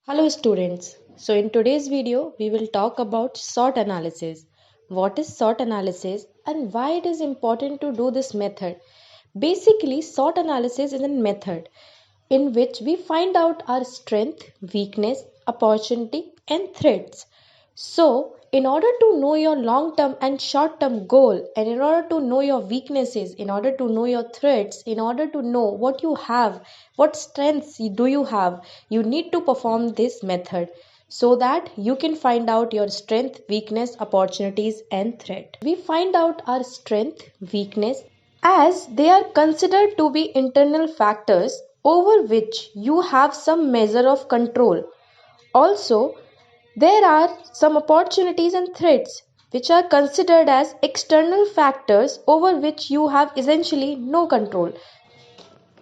Hello students. So in today's video we will talk about SWOT analysis. What is SWOT analysis and why it is important to do this method? Basically SWOT analysis is a method in which we find out our strength, weakness, opportunity and threats. So, in order to know your long term and short term goal, and in order to know your weaknesses, in order to know your threats, in order to know what you have, what strengths do you have, you need to perform this method so that you can find out your strength, weakness, opportunities, and threat. We find out our strength, weakness, as they are considered to be internal factors over which you have some measure of control. Also, there are some opportunities and threats which are considered as external factors over which you have essentially no control.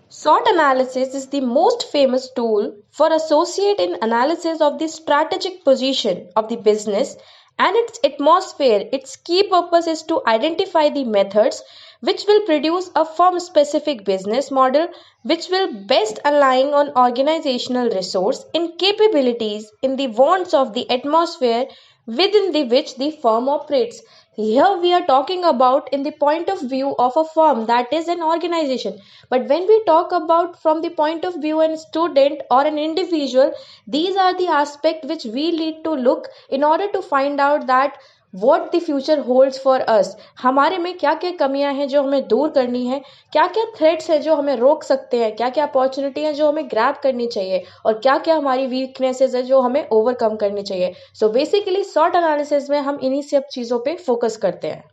SWOT analysis is the most famous tool for associate in analysis of the strategic position of the business and its atmosphere. Its key purpose is to identify the methods which will produce a firm specific business model which will best align on organizational resource and capabilities in the wants of the atmosphere within the which the firm operates. Here we are talking about in the point of view of a firm, that is an organization. But when we talk about from the point of view an student or an individual, these are the aspects which we need to look in order to find out that what the future holds for us. हमारे में क्या क्या कमियां हैं जो हमें दूर करनी है, क्या क्या थ्रेट्स हैं जो हमें रोक सकते हैं, क्या क्या अपॉर्चुनिटी है जो हमें ग्रैब करनी चाहिए और क्या क्या हमारी वीकनेसेस है जो हमें ओवरकम करनी चाहिए. सो बेसिकली शॉर्ट एनालिसिस में हम इन्हीं सब चीज़ों पे फोकस करते हैं.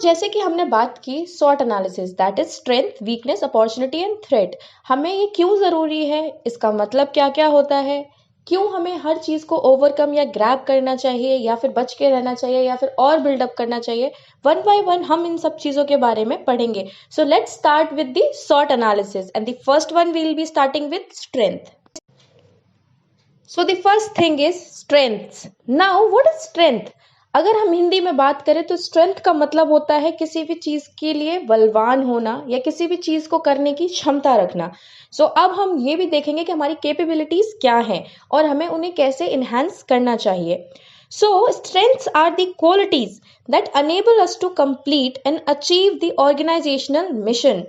जैसे कि हमने बात की SWOT analysis, that is strength, weakness, opportunity and threat. हमें ये क्यों ज़रूरी है, इसका मतलब क्या क्या होता है, क्यों हमें हर चीज़ को ओवरकम या ग्रैब करना चाहिए या फिर बच के रहना चाहिए या फिर और बिल्डअप करना चाहिए, वन बाय वन हम इन सब चीज़ों के बारे में पढ़ेंगे. So let's start with the SWOT analysis and the first one we will be starting with strength. So the first thing is strengths. Now what is strength? अगर हम हिंदी में बात करें तो स्ट्रेंथ का मतलब होता है किसी भी चीज के लिए बलवान होना या किसी भी चीज को करने की क्षमता रखना. अब हम ये भी देखेंगे कि हमारी कैपेबिलिटीज क्या हैं और हमें उन्हें कैसे इन्हांस करना चाहिए. Strengths are the qualities that enable us to complete and achieve the organizational mission.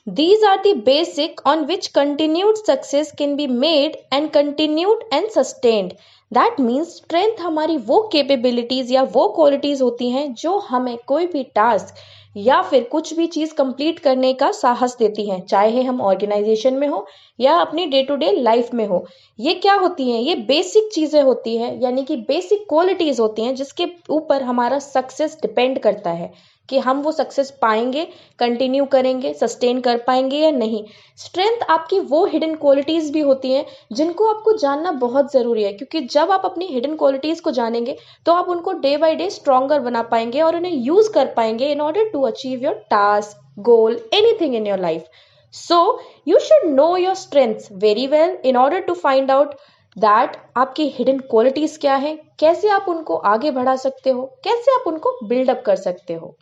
These are the basic on which continued success can be made and continued and sustained. That means strength हमारी वो capabilities या वो qualities होती हैं जो हमें कोई भी टास्क या फिर कुछ भी चीज कंप्लीट करने का साहस देती हैं, चाहे हम ऑर्गेनाइजेशन में हो या अपनी डे टू डे लाइफ में हो. ये क्या होती हैं? ये बेसिक चीजें होती हैं, यानी कि बेसिक क्वालिटीज होती हैं जिसके ऊपर हमारा सक्सेस डिपेंड करता है कि हम वो सक्सेस पाएंगे, कंटिन्यू करेंगे, सस्टेन कर पाएंगे या नहीं. स्ट्रेंथ आपकी वो हिडन क्वालिटीज भी होती हैं जिनको आपको जानना बहुत ज़रूरी है, क्योंकि जब आप अपनी हिडन क्वालिटीज को जानेंगे तो आप उनको डे बाय डे स्ट्रॉन्गर बना पाएंगे और उन्हें यूज कर पाएंगे in order to achieve your task, goal, anything in your life. So you should know your strengths very well in order to find out that आपकी हिडन क्वालिटीज क्या है, कैसे आप उनको आगे बढ़ा सकते हो, कैसे आप उनको बिल्डअप कर सकते हो.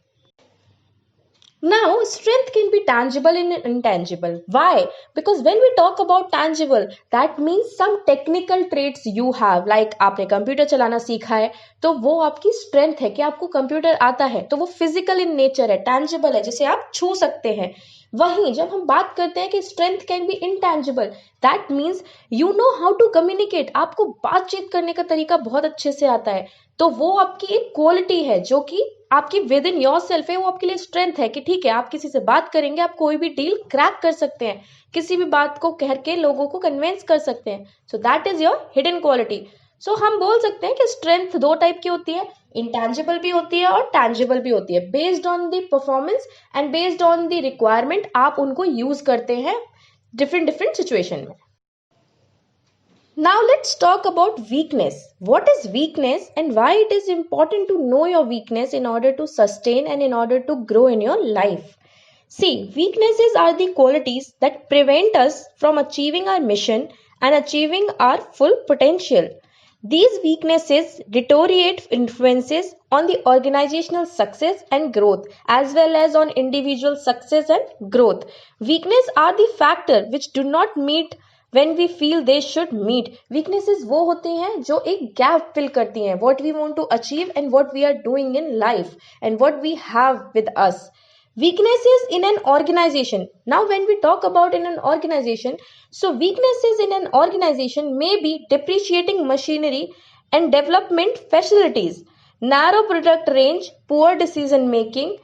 Now, strength can be tangible and intangible. Why? Because when we talk about tangible, that means some technical traits you have. Like आपने कंप्यूटर चलाना सीखा है तो वो आपकी स्ट्रेंथ है कि आपको कंप्यूटर आता है, तो वो फिजिकल इन नेचर है, टैंजिबल है, जिसे आप छू सकते हैं. वहीं जब हम बात करते हैं कि strength can be intangible, that means you know how to communicate, आपको बातचीत करने का तरीका बहुत अच्छे से आता है, तो वो आपकी एक क्वालिटी है जो कि आपकी विद इन योर सेल्फ है. वो आपके लिए स्ट्रेंथ है कि ठीक है, आप किसी से बात करेंगे, आप कोई भी डील क्रैक कर सकते हैं, किसी भी बात को कह के लोगों को कन्विंस कर सकते हैं. So that is your hidden quality. हम बोल सकते हैं कि स्ट्रेंथ दो टाइप की होती है, इंटैंजिबल भी होती है और टैंजिबल भी होती है. Based on the performance and based on the requirement आप उनको यूज करते हैं डिफरेंट डिफरेंट सिचुएशन में. Now let's talk about weakness. What is weakness and why it is important to know your weakness in order to sustain and in order to grow in your life. See, weaknesses are the qualities that prevent us from achieving our mission and achieving our full potential. These weaknesses deteriorate influences on the organizational success and growth as well as on individual success and growth. Weakness are the factor which do not meet when we feel they should meet. Weaknesses वो होती हैं जो एक gap fill करती हैं what we want to achieve and what we are doing in life and what we have with us. Weaknesses in an organization. Now when we talk about in an organization, so weaknesses in an organization may be depreciating machinery and development facilities, narrow product range, poor decision making.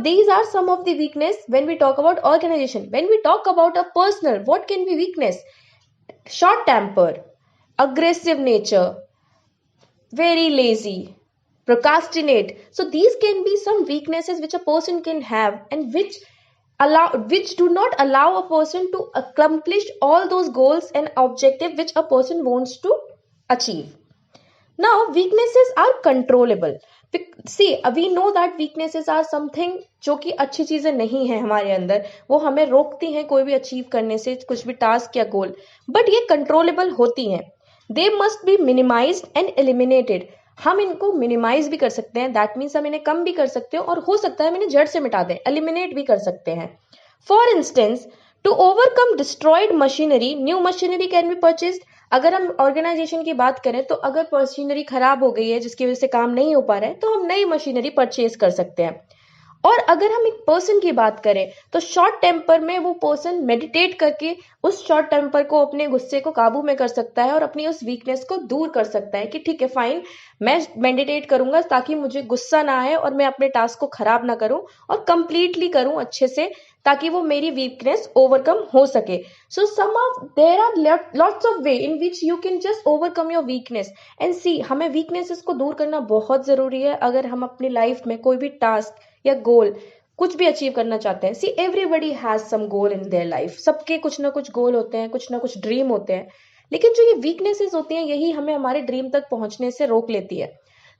These are some of the weakness when we talk about organization. When we talk about a personal, what can be weakness? Short temper, aggressive nature, very lazy, procrastinate. So these can be some weaknesses which a person can have and which do not allow a person to accomplish all those goals and objectives which a person wants to achieve. Now weaknesses are controllable. See, we know that weaknesses are something जो कि अच्छी चीजें नहीं है हमारे अंदर, वो हमें रोकती हैं कोई भी अचीव करने से कुछ भी टास्क या गोल, बट ये कंट्रोलेबल होती हैं. They must be minimised and eliminated. हम इनको मिनिमाइज भी कर सकते हैं, दैट मीन्स हम इन्हें कम भी कर सकते हैं और हो सकता है हम इन्हें जड़ से मिटा दें, एलिमिनेट भी कर सकते हैं. For instance, to overcome destroyed machinery, new machinery can be purchased. अगर हम ऑर्गेनाइजेशन की बात करें तो अगर मशीनरी खराब हो गई है जिसकी वजह से काम नहीं हो पा रहा है तो हम नई मशीनरी परचेज कर सकते हैं. और अगर हम एक पर्सन की बात करें तो शॉर्ट टेम्पर में वो पर्सन मेडिटेट करके उस शॉर्ट टेम्पर को, अपने गुस्से को काबू में कर सकता है और अपनी उस वीकनेस को दूर कर सकता है कि ठीक है फाइन, मैं मेडिटेट करूंगा ताकि मुझे गुस्सा ना आए और मैं अपने टास्क को खराब ना करूं और कंप्लीटली करूं अच्छे से, ताकि वो मेरी वीकनेस ओवरकम हो सके. So there are lots of way in which you can just overcome your weakness. And see, हमें वीकनेसेस को दूर करना बहुत जरूरी है अगर हम अपनी लाइफ में कोई भी टास्क या गोल कुछ भी अचीव करना चाहते हैं. See, everybody has some goal in their life. सबके कुछ ना कुछ गोल होते हैं, कुछ ना कुछ ड्रीम होते हैं, लेकिन जो ये वीकनेसेस होती हैं यही हमें हमारे ड्रीम तक पहुंचने से रोक लेती है.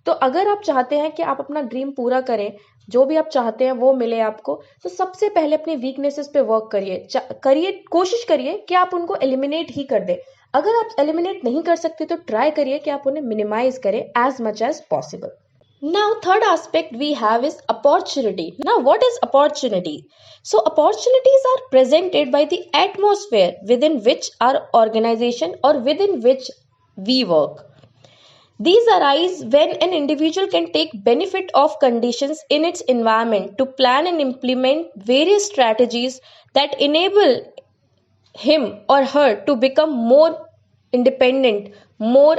तो अगर आप चाहते हैं कि आप अपना ड्रीम पूरा करें, जो भी आप चाहते हैं वो मिले आपको, तो सबसे पहले अपनी वीकनेसेस पे वर्क करिए, कोशिश करिए कि आप उनको एलिमिनेट ही कर दें. अगर आप एलिमिनेट नहीं कर सकते तो ट्राई करिए कि आप उन्हें मिनिमाइज करें as much as possible. Now, third aspect we have is opportunity. Now, what is opportunity? So, opportunities are presented by the atmosphere within which our organization or within which we work. These arise when an individual can take benefit of conditions in its environment to plan and implement various strategies that enable him or her to become more independent, more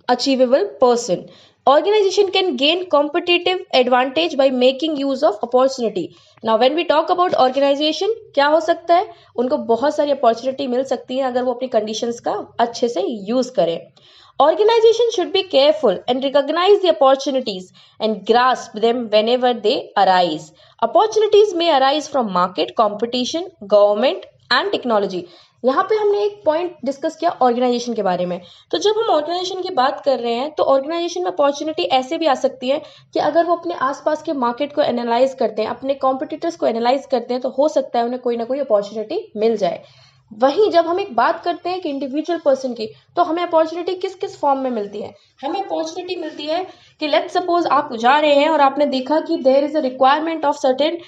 achievable person. Organization can gain competitive advantage by making use of opportunity. Now when we talk about organization, क्या हो सकता है, उनको बहुत सारी opportunity मिल सकती है अगर वो अपनी कंडीशंस का अच्छे से यूज करें. Organization should be careful and recognize the opportunities and grasp them whenever they arise. Opportunities may arise from market, competition, government and technology. यहाँ पे हमने एक पॉइंट डिस्कस किया ऑर्गेनाइजेशन के बारे में. तो जब हम ऑर्गेनाइजेशन की बात कर रहे हैं तो ऑर्गेनाइजेशन में अपॉर्चुनिटी ऐसे भी आ सकती है कि अगर वो अपने आसपास के मार्केट को एनालाइज करते हैं, अपने कॉम्पिटिटर्स को एनालाइज करते हैं, तो हो सकता है उन्हें कोई ना कोई अपॉर्चुनिटी मिल जाए. वहीं जब हम एक बात करते हैं कि इंडिविजुअल पर्सन की, तो हमें अपॉर्चुनिटी किस किस फॉर्म में मिलती है. हमें अपॉर्चुनिटी मिलती है कि लेट्स सपोज आप जा रहे हैं और आपने देखा कि there is a requirement of certain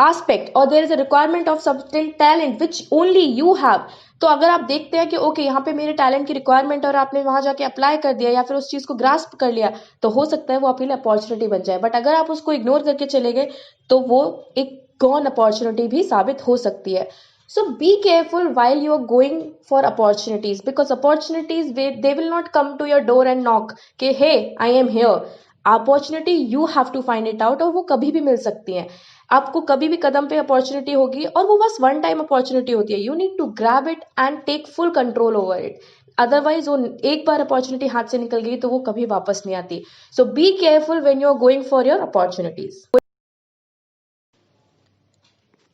aspect or there is a requirement of certain talent which only you have. तो अगर आप देखते हैं कि ओके यहाँ पे मेरे टैलेंट की रिक्वायरमेंट और आपने वहां जाके अप्लाई कर दिया या फिर उस चीज को ग्रास्प कर लिया, तो हो सकता है वो आपके लिए अपॉर्चुनिटी बन जाए. बट अगर आप उसको इग्नोर करके चले गए तो वो एक गॉन अपॉर्चुनिटी भी साबित हो सकती है. So be careful while you are going for opportunities, because opportunities they will not come to your door and knock कि hey I am here. Opportunity you have to find it out, और वो कभी भी मिल सकती है. आपको कभी भी कदम पे अपॉर्चुनिटी होगी और वो बस वन टाइम अपॉर्चुनिटी होती है. You need to grab it and take full control over it. Otherwise वो एक बार अपॉर्चुनिटी हाथ से निकल गई तो वो कभी वापस नहीं आती. So be careful when you are going for your opportunities.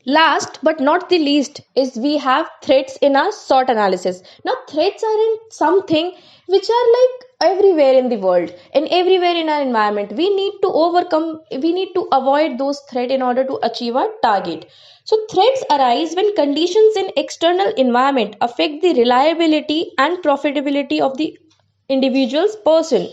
Last but not the least is we have threats in our SWOT analysis. Now threats are in something which are like everywhere in the world and everywhere in our environment. We need to avoid those threats in order to achieve our target. So threats arise when conditions in external environment affect the reliability and profitability of the individual's person.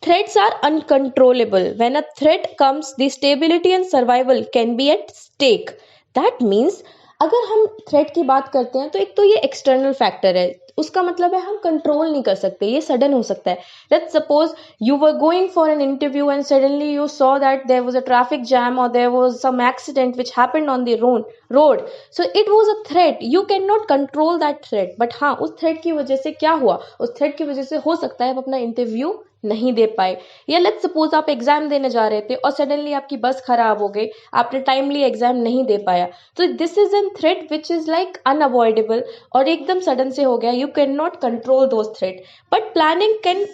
Threats are uncontrollable. When a threat comes, the stability and survival can be at stake. That means अगर हम threat की बात करते हैं तो एक तो ये एक्सटर्नल फैक्टर है, उसका मतलब है हम कंट्रोल नहीं कर सकते, ये सडन हो सकता है. Let's suppose you were going for an interview and suddenly you saw that there was a traffic jam और there was some accident which happened on the road. So it was a threat, you can not control that threat, but हाँ उस threat की वजह से क्या हुआ, उस threat की वजह से हो सकता है आप अपना इंटरव्यू नहीं दे पाए. या लेट्स सपोज आप एग्जाम देने जा रहे थे और सडनली आपकी बस खराब हो गई, आपने टाइमली एग्जाम नहीं दे पाया. तो this is an threat which is like unavoidable और एकदम सडन से हो गया, you can not control those threat, but planning can.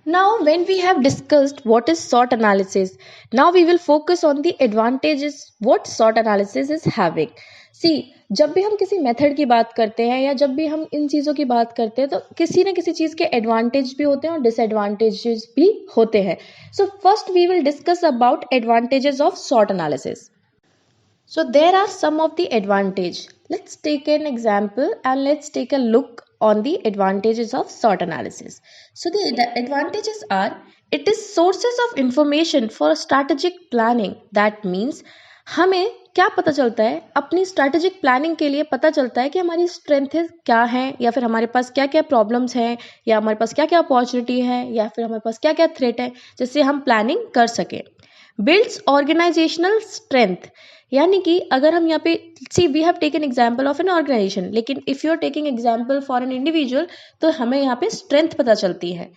Now, when we have discussed what is SWOT analysis, now we will focus on the advantages what SWOT analysis is having. See, जब भी हम किसी method की बात करते हैं या जब भी हम इन चीज़ों की बात करते हैं तो किसी न किसी चीज़ के एडवांटेज भी होते हैं और डिसएडवांटेजेस भी होते हैं. So first we will discuss about advantages of SWOT analysis. So there are some of the advantage. Let's take an example and let's take a look on the advantages of SWOT analysis. So the advantages are, it is sources of information for strategic planning. That means हमें क्या पता चलता है, अपनी strategic planning के लिए पता चलता है कि हमारी स्ट्रेंथ क्या है या फिर हमारे पास क्या क्या प्रॉब्लम्स हैं या हमारे पास क्या क्या अपॉर्चुनिटी है या फिर हमारे पास क्या क्या थ्रेट है जिससे हम प्लानिंग कर सकें. बिल्ड्स ऑर्गेनाइजेशनल स्ट्रेंथ, यानी कि अगर हम यहाँ पे see we have taken example of an organisation, लेकिन if you are taking example for an individual तो हमें यहाँ पे स्ट्रेंथ पता चलती है.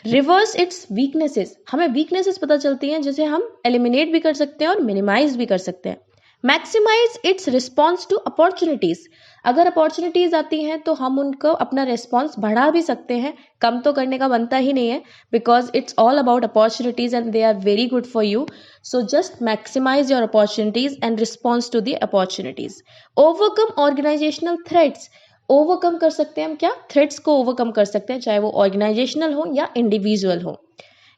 रिवर्स इट्स वीकनेसेस, हमें वीकनेसेस पता चलती हैं जिसे हम एलिमिनेट भी कर सकते हैं और मिनिमाइज भी कर सकते हैं. Maximise its response to opportunities, अगर अपॉर्चुनिटीज़ आती हैं तो हम उनको अपना रिस्पॉन्स बढ़ा भी सकते हैं, कम तो करने का बनता ही नहीं है, because it's all about opportunities and they are very good for you. So just maximise your opportunities and response to the opportunities. Overcome organisational threats, overcome कर सकते हैं हम क्या, थ्रेट्स को ओवरकम कर सकते हैं, चाहे वो ऑर्गेनाइजेशनल हो या इंडिविजुअल हो.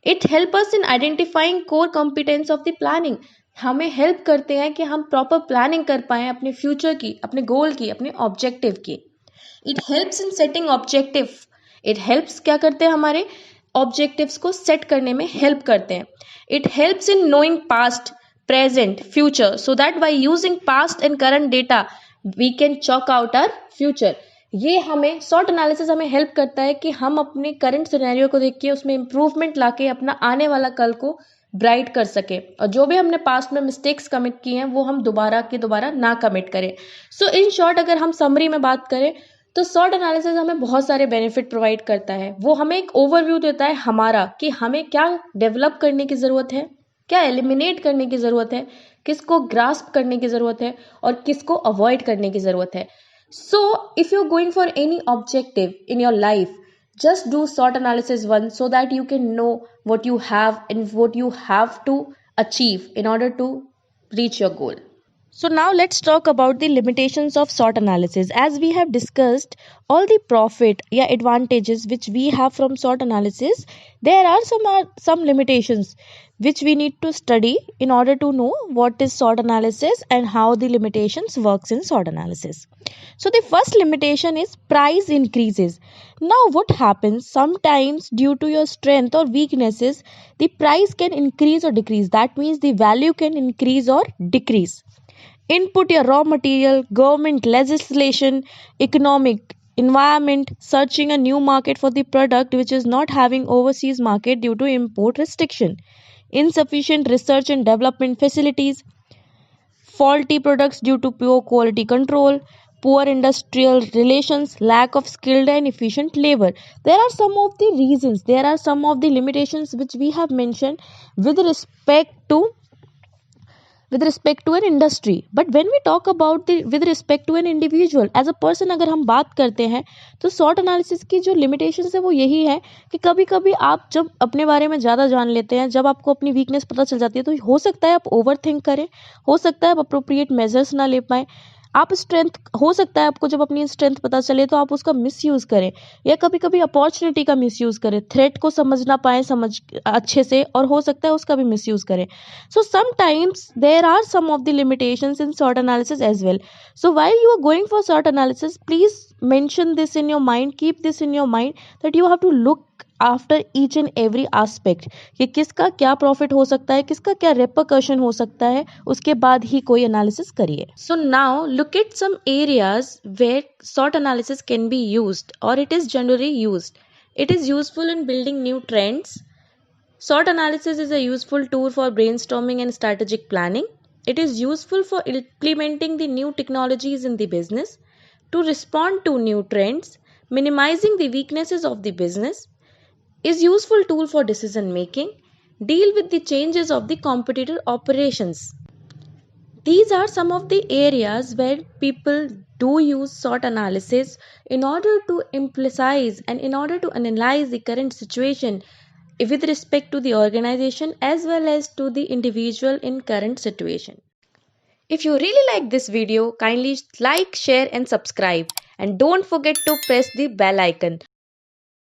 It help us in identifying core competence of the planning, हमें हेल्प करते हैं कि हम प्रॉपर प्लानिंग कर पाएँ अपने फ्यूचर की, अपने गोल की, अपने ऑब्जेक्टिव की. It helps in setting objective, it helps क्या करते हैं, हमारे ऑब्जेक्टिव्स को सेट करने में हेल्प करते हैं. It helps in knowing past present future so that by using past and current data we can chalk out our future. ये हमें SWOT एनालिसिस हमें हेल्प करता है कि हम अपने करंट सिनेरियो को देख के उसमें इम्प्रूवमेंट लाके अपना आने वाला कल को ब्राइट कर सके और जो भी हमने पास्ट में मिस्टेक्स कमिट किए हैं वो हम दोबारा के दोबारा ना कमिट करें. सो इन शॉर्ट अगर हम समरी में बात करें तो SWOT एनालिसिस हमें बहुत सारे बेनिफिट प्रोवाइड करता है. वो हमें एक ओवरव्यू देता है हमारा कि हमें क्या डेवलप करने की ज़रूरत है, क्या एलिमिनेट करने की ज़रूरत है, किसको ग्रास्प करने की ज़रूरत है और किसको अवॉइड करने की ज़रूरत है. So if you are going for any objective in your life, just do SWOT analysis once so that you can know what you have and what you have to achieve in order to reach your goal. So now let's talk about the limitations of SWOT analysis. As we have discussed all the profit या advantages which we have from SWOT analysis, there are some limitations which we need to study in order to know what is SWOT analysis and how the limitations works in SWOT analysis. So the first limitation is price increases. Now what happens, sometimes due to your strength or weaknesses, the price can increase or decrease. That means the value can increase or decrease. Input या raw material, government legislation, economic environment, searching a new market for the product which is not having overseas market due to import restriction, insufficient research and development facilities, faulty products due to poor quality control, poor industrial relations, lack of skilled and efficient labor. There are some of the reasons, there are some of the limitations which we have mentioned with respect to an industry. But when we talk about the with respect to an individual, as a person अगर हम बात करते हैं तो SWOT analysis की जो limitations है वो यही है कि कभी कभी आप जब अपने बारे में ज़्यादा जान लेते हैं, जब आपको अपनी वीकनेस पता चल जाती है तो हो सकता है आप ओवर थिंक करें, हो सकता है आप अप्रोप्रिएट मेजर्स ना ले पाएँ, आप स्ट्रेंथ हो सकता है आपको जब अपनी स्ट्रेंथ पता चले तो आप उसका मिसयूज़ करें या कभी कभी अपॉर्चुनिटी का मिसयूज़ करें, थ्रेट को समझ ना पाएँ समझ अच्छे से और हो सकता है उसका भी मिसयूज़ करें. So sometimes there are some of the limitations in SWOT analysis as well. So while you are going for SWOT analysis, please mention this in your mind, keep this in your mind that you have to look after each and every aspect कि किसका क्या profit हो सकता है, किसका क्या repercussion हो सकता है, उसके बाद ही कोई एनालिसिस करिए. So now look at some areas where सॉट एनालिसिस कैन बी यूज्ड और it is generally used. It is useful in building new trends. SWOT analysis is a useful tool for brainstorming and strategic planning. It is useful for implementing the new technologies in the business, to respond to new trends, minimizing the weaknesses of the business, is useful tool for decision making, deal with the changes of the competitor operations. These are some of the areas where people do use SWOT analysis in order to emphasize and in order to analyze the current situation with respect to the organization as well as to the individual in current situation. If you really like this video, kindly like, share and subscribe, and don't forget to press the bell icon